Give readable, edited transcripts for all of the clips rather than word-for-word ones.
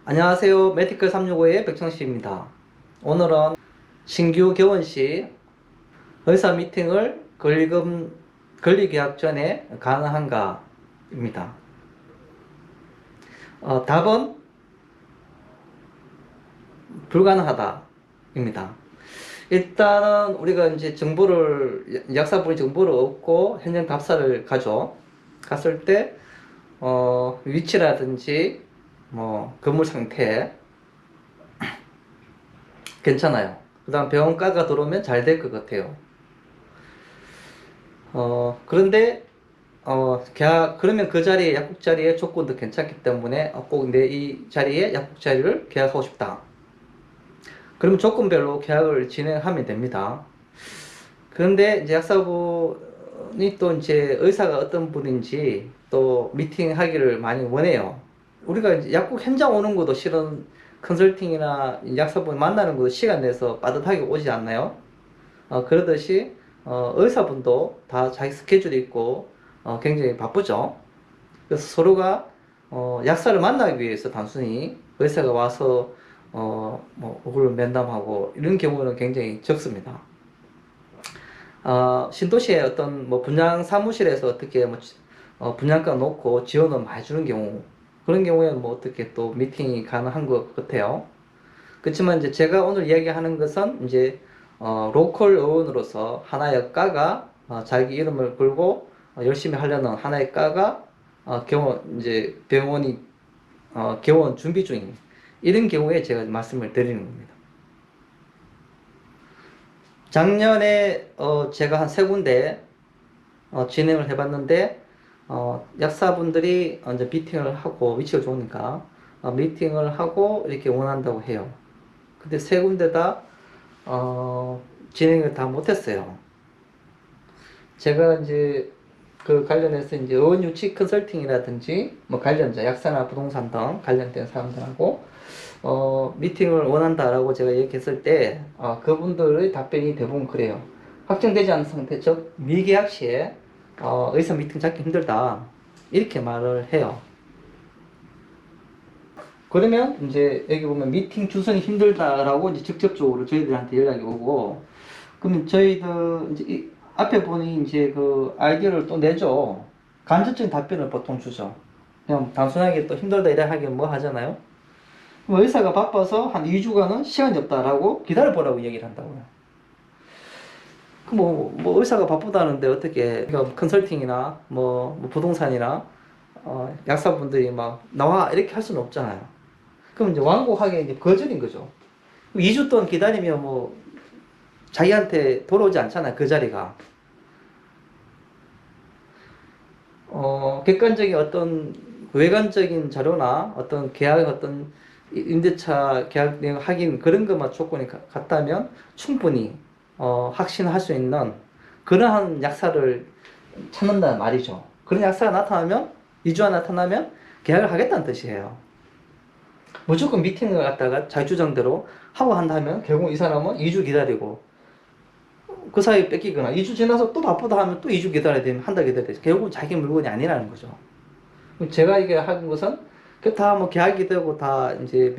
안녕하세요. 메디컬 365의 백청식입니다. 오늘은 신규 개원 시 의사 미팅을 권리계약 전에 가능한가입니다. 답은 불가능하다입니다. 일단은 우리가 이제 약사분이 정보를 얻고 현장 답사를 가죠. 갔을 때, 위치라든지, 건물 상태, 괜찮아요. 그 다음 병원가가 들어오면 잘 될 것 같아요. 그런데, 그러면 그 자리에, 약국 자리에 조건도 괜찮기 때문에, 꼭 내 이 자리에 약국 자리를 계약하고 싶다. 그러면 조건별로 계약을 진행하면 됩니다. 그런데 이제 약사분이 또 이제 의사가 어떤 분인지 또 미팅하기를 많이 원해요. 우리가 이제 약국 현장 오는 것도 실은 컨설팅이나 약사분 만나는 것도 시간 내서 빠듯하게 오지 않나요? 그러듯이 의사분도 다 자기 스케줄이 있고 굉장히 바쁘죠. 그래서 서로가 약사를 만나기 위해서 단순히 의사가 와서 얼굴 면담하고 이런 경우는 굉장히 적습니다. 신도시의 어떤 분양 사무실에서 어떻게 분양가 놓고 지원을 많이 주는 경우, 그런 경우에는 어떻게 또 미팅이 가능한 것 같아요. 그렇지만 이제 제가 오늘 이야기하는 것은 이제 로컬 의원으로서 하나의 과가 자기 이름을 걸고 열심히 하려는 하나의 과가 이제 병원이 개원 준비 중인 이런 경우에 제가 말씀을 드리는 겁니다. 작년에 제가 한 세 군데 진행을 해봤는데 약사분들이 이제 미팅을 하고 위치가 좋으니까 미팅을 하고 이렇게 원한다고 해요. 근데 세 군데 다 진행을 다 못했어요. 제가 이제 그 관련해서 이제 의원유치 컨설팅이라든지 관련자 약사나 부동산 등 관련된 사람들하고 미팅을 원한다라고 제가 얘기했을 때 그분들의 답변이 대부분 그래요. 확정되지 않은 상태, 즉 미계약 시에 의사 미팅 잡기 힘들다 이렇게 말을 해요. 그러면 이제 여기 보면 미팅 주선이 힘들다라고 이제 직접적으로 저희들한테 연락이 오고, 그러면 저희들 이제 앞에 보니 이제 그 아이디어를 또 내죠. 간접적인 답변을 보통 주죠. 그냥 단순하게 또 힘들다 이래 하긴 뭐 하잖아요. 그럼 의사가 바빠서 한 2주간은 시간이 없다라고 기다려보라고 얘기를 한다고요. 의사가 바쁘다는데 어떻게, 그러니까 컨설팅이나 부동산이나, 약사분들이 막 나와 이렇게 할 수는 없잖아요. 그럼 이제 완곡하게 이제 거절인 거죠. 2주 동안 기다리면 자기한테 돌아오지 않잖아요. 그 자리가. 객관적인 어떤 외관적인 자료나 어떤 계약 어떤 임대차 계약 내용 확인 그런 것만 조건이 같다면 충분히 확신할 수 있는 그러한 약사를 찾는다는 말이죠. 그런 약사가 나타나면 2주 안에 나타나면 계약을 하겠다는 뜻이에요. 무조건 미팅을 갖다가 자기 주장대로 하고 한다면 결국 이 사람은 2주 기다리고 그 사이에 뺏기거나 2주 지나서 또 바쁘다 하면 또 2주 기다려야 되면 한 달 기다려야 돼. 결국은 자기 물건이 아니라는 거죠. 제가 이게 하는 것은 다 계약이 되고 다 이제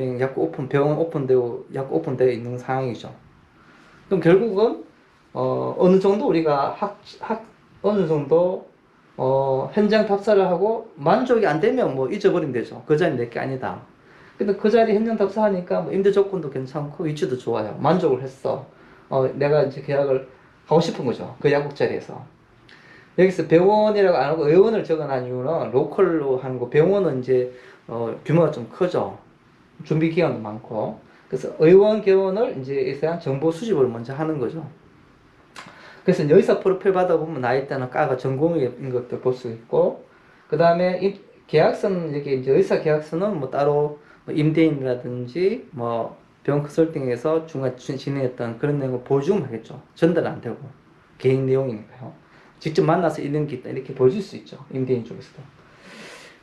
병원 오픈되고 약국 오픈되어 있는 상황이죠. 그럼 결국은 어느 정도 우리가 어느 정도 현장 답사를 하고 만족이 안 되면 잊어버리면 되죠. 그 자리 내게 아니다. 근데 그 자리 현장 답사하니까 임대 조건도 괜찮고 위치도 좋아요. 만족을 했어. 내가 이제 계약을 하고 싶은 거죠. 그 약국 자리에서. 여기서 병원이라고 안 하고 의원을 적어놓은 이유는 로컬로 하는 거, 병원은 이제 규모가 좀 크죠. 준비 기간도 많고. 그래서 의원 개원을 이제 대한 정보 수집을 먼저 하는 거죠. 그래서 이제 의사 프로필 받아보면 나이대나 과가 전공인 것도 볼 수 있고, 그 다음에 계약서는 이게 이제 의사 계약서는 따로 임대인이라든지 병원 컨설팅에서 중간 진행했던 그런 내용을 보여주면 하겠죠. 전달은 안 되고 개인 내용이니까요. 직접 만나서 이런 게 있다 이렇게 보여줄 수 있죠. 임대인 쪽에서도.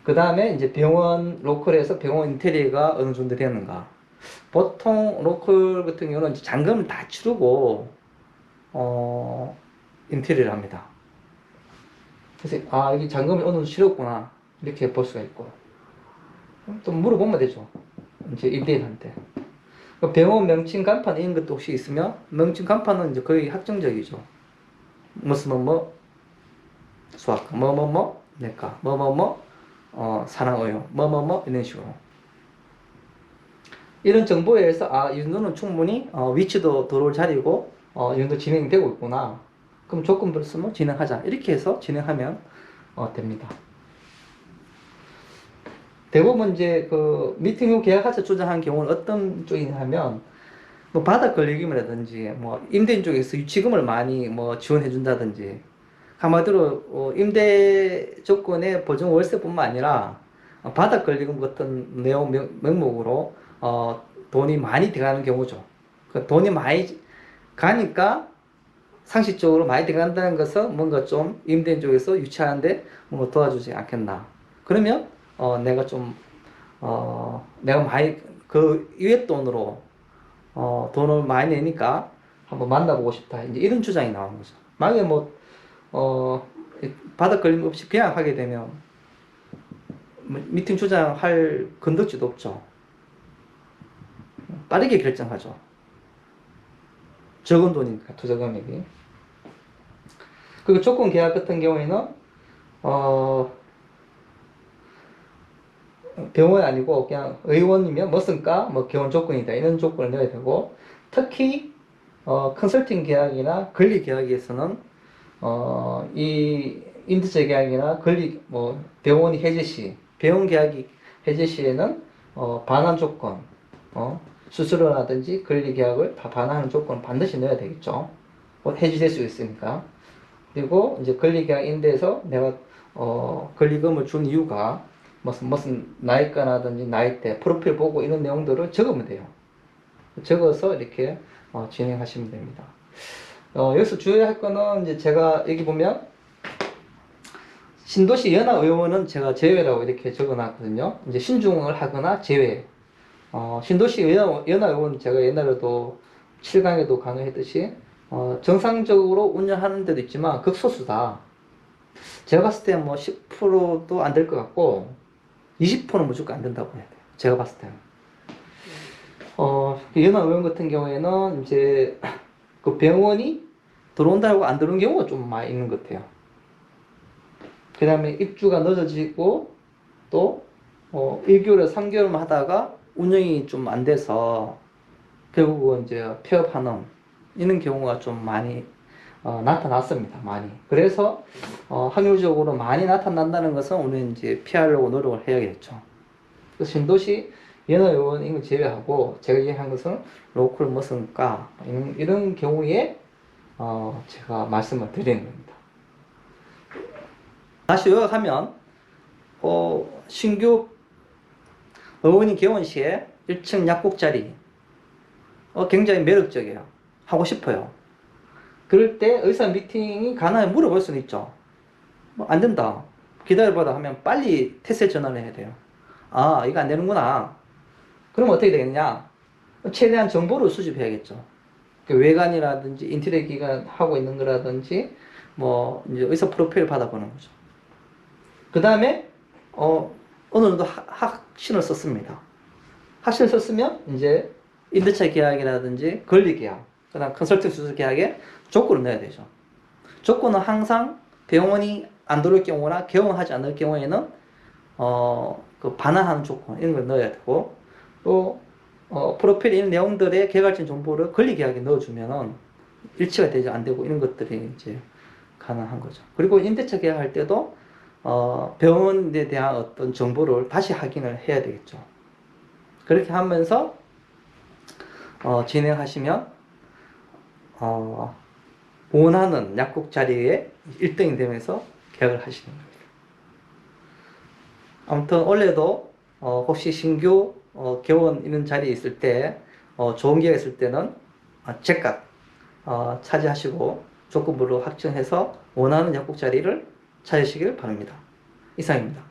그 다음에 이제 병원 로컬에서 병원 인테리어가 어느 정도 되는가. 보통 로컬 같은 경우는 이제 잔금을 다 치르고 인테리어를 합니다. 그래서 여기 잔금을 어느 정도 치렀구나 이렇게 볼 수가 있고, 또 물어보면 되죠. 이제 임대인한테. 그 병원 명칭 간판 이런 것도 혹시 있으면 명칭 간판은 이제 거의 확정적이죠. 무슨 뭐 수학과 뭐뭐뭐 내과 뭐뭐뭐 산학의료 뭐뭐뭐 이런 식으로. 이런 정보에 의해서 이 정도는 충분히 위치도 들어올 자리고 이 정도 진행되고 있구나. 그럼 조건부를 쓰면 진행하자. 이렇게 해서 진행하면 됩니다. 대부분 이제 그 미팅 후 계약하자 주장한 경우는 어떤 쪽이냐 하면 뭐 바닥 권리금이라든지 뭐 임대인 쪽에서 유치금을 많이 뭐 지원해 준다든지 한마디로 임대 조건의 보증 월세뿐만 아니라 바닥 권리금 같은 내용 명목으로 돈이 많이 들어가는 경우죠. 그 돈이 많이 가니까 상식적으로 많이 들어간다는 것은 뭔가 좀 임대인 쪽에서 유치하는데 뭔가 도와주지 않겠나. 그러면 내가 좀 내가 많이 그 이외 돈으로 돈을 많이 내니까 한번 만나보고 싶다. 이제 이런 주장이 나오는 거죠. 만약에 바닥 걸림 없이 그냥 하게 되면 미팅 주장할 건덕지도 없죠. 빠르게 결정하죠. 적은 돈이니까 투자 금액이. 그리고 조건 계약 같은 경우에는 병원이 아니고 그냥 의원이면 뭐쓴까 뭐 개원 조건이다 이런 조건을 넣어야 되고, 특히 컨설팅 계약이나 권리 계약에서는 이 임대차 계약이나 권리 병원이 해제 시 병원 계약이 해제 시에는 반환 조건 수수료라든지 권리 계약을 다 반환하는 조건 반드시 넣어야 되겠죠. 해지될 수 있으니까. 그리고 이제 권리 계약 인대에서 내가 권리금을 준 이유가 무슨 나이가라든지 나이대, 프로필 보고 이런 내용들을 적으면 돼요. 적어서 이렇게 진행하시면 됩니다. 여기서 주의할 거는 이제 제가 여기 보면 신도시 연합의원은 제가 제외라고 이렇게 적어놨거든요. 이제 신중을 하거나 제외. 신도시 연합의원 제가 옛날에도 7강에도 강의했듯이 정상적으로 운영하는 데도 있지만 극소수다. 제가 봤을 때 뭐 10%도 안 될 것 같고 20%는 무조건 안 된다고 해야 돼요. 제가 봤을 때는. 연합의원 같은 경우에는 이제 그 병원이 들어온다고 안 들어오는 경우가 좀 많이 있는 것 같아요. 그 다음에 입주가 늦어지고 또 1개월에 3개월만 하다가 운영이 좀 안 돼서 결국은 이제 폐업하는 이런 경우가 좀 많이 나타났습니다. 많이. 그래서 확률적으로 많이 나타난다는 것은 우리는 이제 피하려고 노력을 해야겠죠. 그래서 신도시 연합의원 이걸 제외하고 제가 얘기한 것은 로컬 머슨가 이런 경우에 제가 말씀을 드리는 겁니다. 다시 요약하면 신규 의원이 개원 시에 1층 약국자리 굉장히 매력적이에요. 하고 싶어요. 그럴 때 의사 미팅이 가능하면 물어볼 수는 있죠. 안 된다. 기다려봐라 하면 빨리 태세 전환을 해야 돼요. 이거 안 되는구나. 그럼 어떻게 되겠냐? 최대한 정보를 수집해야겠죠. 외관이라든지 인테리어 기관 하고 있는 거라든지 이제 의사 프로필을 받아보는 거죠. 그 다음에 어느 정도 확신을 썼습니다. 확신을 썼으면 이제 임대차 계약이라든지 권리 계약, 그 다음 컨설팅 수수 계약에 조건을 넣어야 되죠. 조건은 항상 병원이 안 들어올 경우나 개원하지 않을 경우에는 그 반환하는 조건 이런 걸 넣어야 되고, 또 프로필 이런 내용들의 개괄적인 정보를 권리 계약에 넣어주면은 일치가 되지 안 되고 이런 것들이 이제 가능한 거죠. 그리고 임대차 계약할 때도 병원에 대한 어떤 정보를 다시 확인을 해야 되겠죠. 그렇게 하면서 진행하시면 원하는 약국 자리에 1등이 되면서 계약을 하시는 겁니다. 아무튼 올해도 혹시 신규 개원 이런 자리에 있을 때 좋은 기회가 있을 때는 제값 차지하시고 조건부로 확정해서 원하는 약국 자리를 찾으시길 바랍니다. 이상입니다.